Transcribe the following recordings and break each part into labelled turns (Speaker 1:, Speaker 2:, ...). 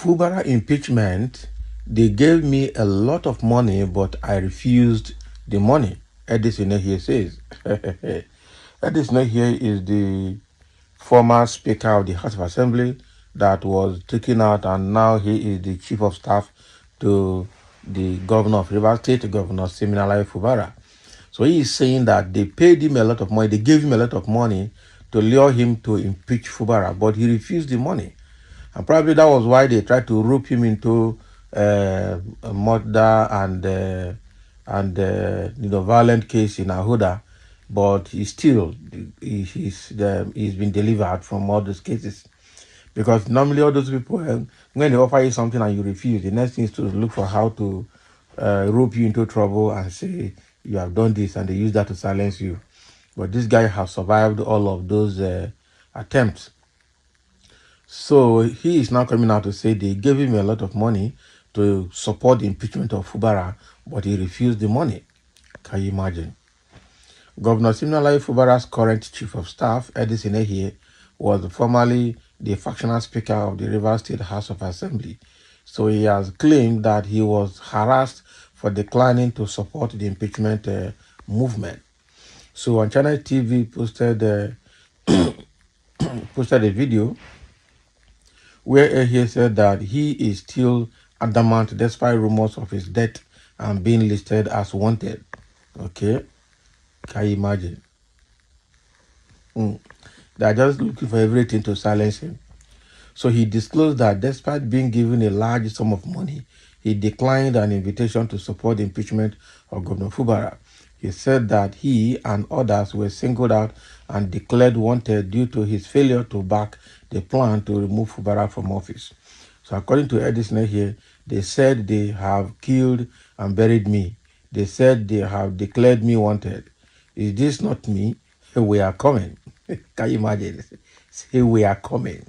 Speaker 1: Fubara impeachment, they gave me a lot of money, but I refused the money. Edison here says. Edison here is the former Speaker of the House of Assembly that was taken out, and now he is the Chief of Staff to the Governor of Rivers State, Governor Siminalayi Fubara. So he is saying that they paid him a lot of money, they gave him a lot of money to lure him to impeach Fubara, but he refused the money. And probably that was why they tried to rope him into a murder and violent case in Ahoda, but he's been delivered from all those cases. Because normally all those people, when they offer you something and you refuse, the next thing is to look for how to rope you into trouble and say you have done this, and they use that to silence you. But this guy has survived all of those attempts. So he is now coming out to say they gave him a lot of money to support the impeachment of Fubara, but he refused the money. Can you imagine? Governor Siminalayi Fubara's current chief of staff, Edison Ehie, was formerly the factional speaker of the Rivers State House of Assembly. So he has claimed that he was harassed for declining to support the impeachment movement. So on Channel TV posted a video where Ehie said that he is still adamant despite rumors of his death and being listed as wanted. Okay, can you imagine? They are just looking for everything to silence him. So he disclosed that despite being given a large sum of money, he declined an invitation to support the impeachment of Governor Fubara. He said that he and others were singled out and declared wanted due to his failure to back the plan to remove Fubara from office. So according to Edison here, they said they have killed and buried me. They said they have declared me wanted. Is this not me? We are coming. Can you imagine? Say we are coming.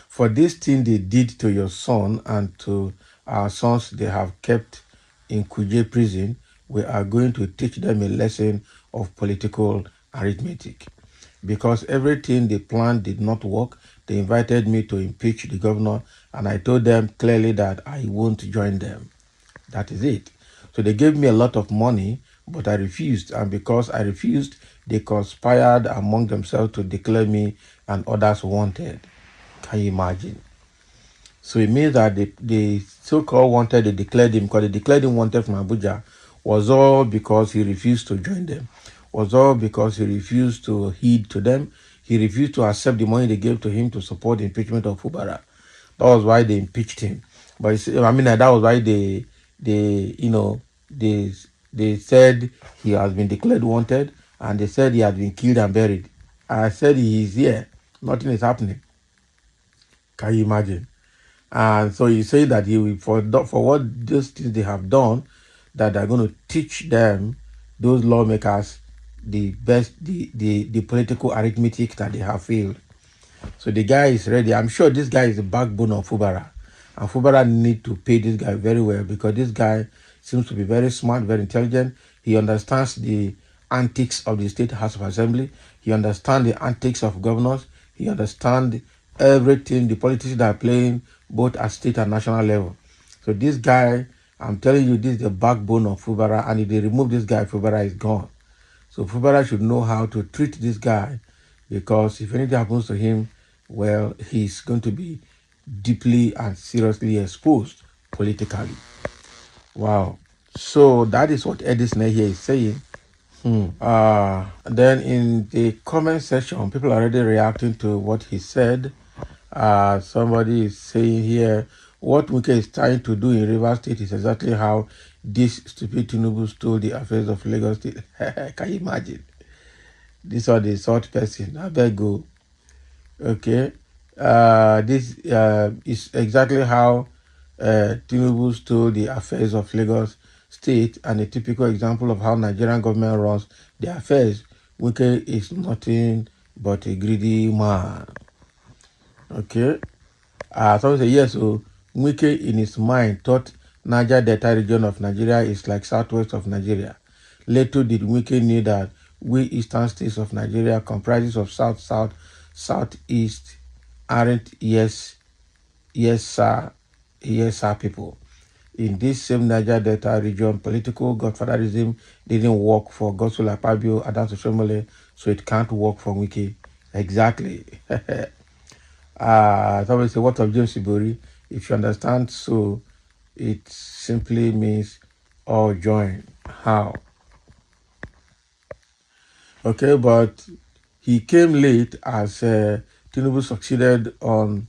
Speaker 1: For this thing they did to your son and to our sons they have kept in Kuje prison, we are going to teach them a lesson of political arithmetic. Because everything they planned did not work, they invited me to impeach the governor, and I told them clearly that I won't join them. That is it. So they gave me a lot of money, but I refused, and because I refused, they conspired among themselves to declare me and others wanted. Can you imagine? So it means that the so-called wanted, they declared him, because they declared him wanted from Abuja, was all because he refused to join them, was all because he refused to heed to them. He refused to accept the money they gave to him to support the impeachment of Fubara. That was why they impeached him. But that was why they said he has been declared wanted, and they said he has been killed and buried. I said he is here. Nothing is happening. Can you imagine? And so he said that he will, for what those things they have done, that they're going to teach them, those lawmakers, the political arithmetic that they have failed. So the guy is ready. I'm sure this guy is the backbone of Fubara. And Fubara need to pay this guy very well, because this guy seems to be very smart, very intelligent. He understands the antics of the State House of Assembly. He understands the antics of governors. He understands everything, the politics that are playing both at state and national level. So this guy, I'm telling you, this is the backbone of Fubara, and if they remove this guy, Fubara is gone. So Fubara should know how to treat this guy, because if anything happens to him, well, he's going to be deeply and seriously exposed politically. Wow. So that is what Edison here is saying. Then in the comment section, people are already reacting to what he said. Somebody is saying here, what Wike is trying to do in Rivers State is exactly how this stupid Tinubu stole the affairs of Lagos State. Can you imagine? This is the sort person. I beg you. Okay. This is exactly how Tinubu stole the affairs of Lagos State, and a typical example of how Nigerian government runs their affairs. Wike is nothing but a greedy man. Okay. Someone say yes. So Wike in his mind thought Niger Delta region of Nigeria is like southwest of Nigeria. Little did Wike knew that we eastern states of Nigeria comprises of south, southeast aren't Yes, sir. Yes, sir, people. In this same Niger Delta region, political godfatherism didn't work for Gospel Akpabio, Adams Oshomole, so it can't work for Wiki. Exactly. Somebody say, what of James Ibori? If you understand, so it simply means all join. How? Okay, but he came late as Tinubu succeeded on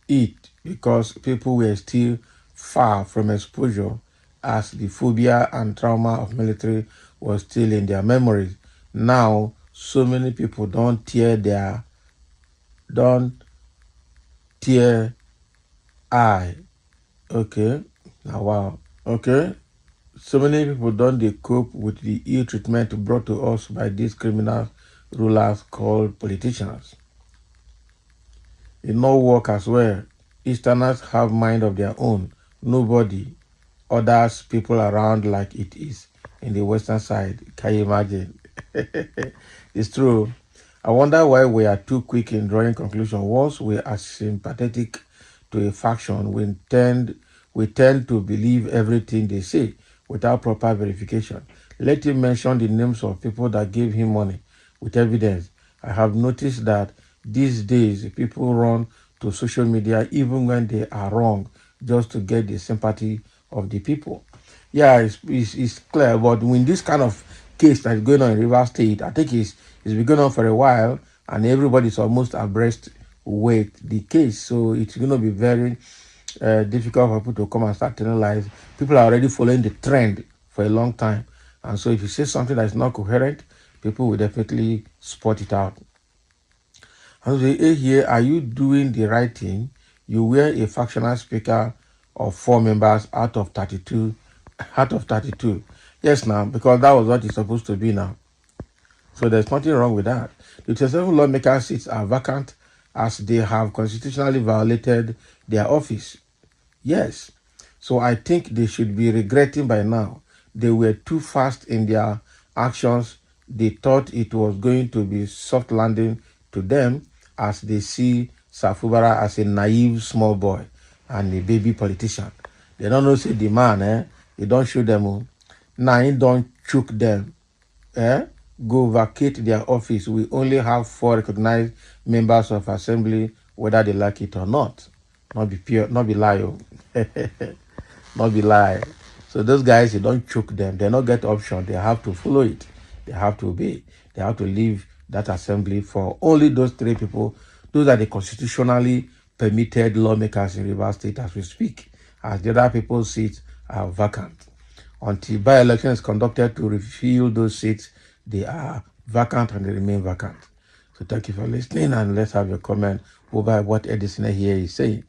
Speaker 1: it because people were still far from exposure as the phobia and trauma of military was still in their memories. Now, so many people don't tear eye. Okay. Now, wow. Okay. So many people don't they cope with the ill treatment brought to us by these criminal rulers called politicians. It no work as well. Easterners have mind of their own. Nobody others people around like it is in the western side. Can you imagine? It's true. I wonder why we are too quick in drawing conclusions. Once we are sympathetic to a faction, we tend to believe everything they say without proper verification. Let him mention the names of people that gave him money with evidence. I have noticed that these days people run to social media even when they are wrong just to get the sympathy of the people. Yeah, it's clear, but when this kind of case that is going on in River State, I think it's been going on for a while, and everybody's almost abreast with the case. So it's going to be very difficult for people to come and start telling lies. People are already following the trend for a long time, and so if you say something that is not coherent, people will definitely spot it out. And say, hey, here, are you doing the right thing? You were a factional speaker of 4 members out of 32. Out of 32. Yes, now, because that was what it's supposed to be now. So there's nothing wrong with that. The 27 lawmaker seats are vacant as they have constitutionally violated their office. Yes. So I think they should be regretting by now. They were too fast in their actions. They thought it was going to be soft landing to them as they see Fubara as a naive small boy and a baby politician. They don't know say the man, he don't shoot them. Now he don't choke them. Go vacate their office. We only have 4 recognized members of assembly, whether they like it or not. Not be pure, not be lie. Not be lie. So those guys, you don't choke them. They don't get option. They have to follow it. They have to obey. They have to leave that assembly for only those 3 people. Those are the constitutionally permitted lawmakers in River State as we speak, as the other people's seats are vacant. Until by-election is conducted to refill those seats, they are vacant and they remain vacant. So thank you for listening, and let's have your comment over what Edison here is saying.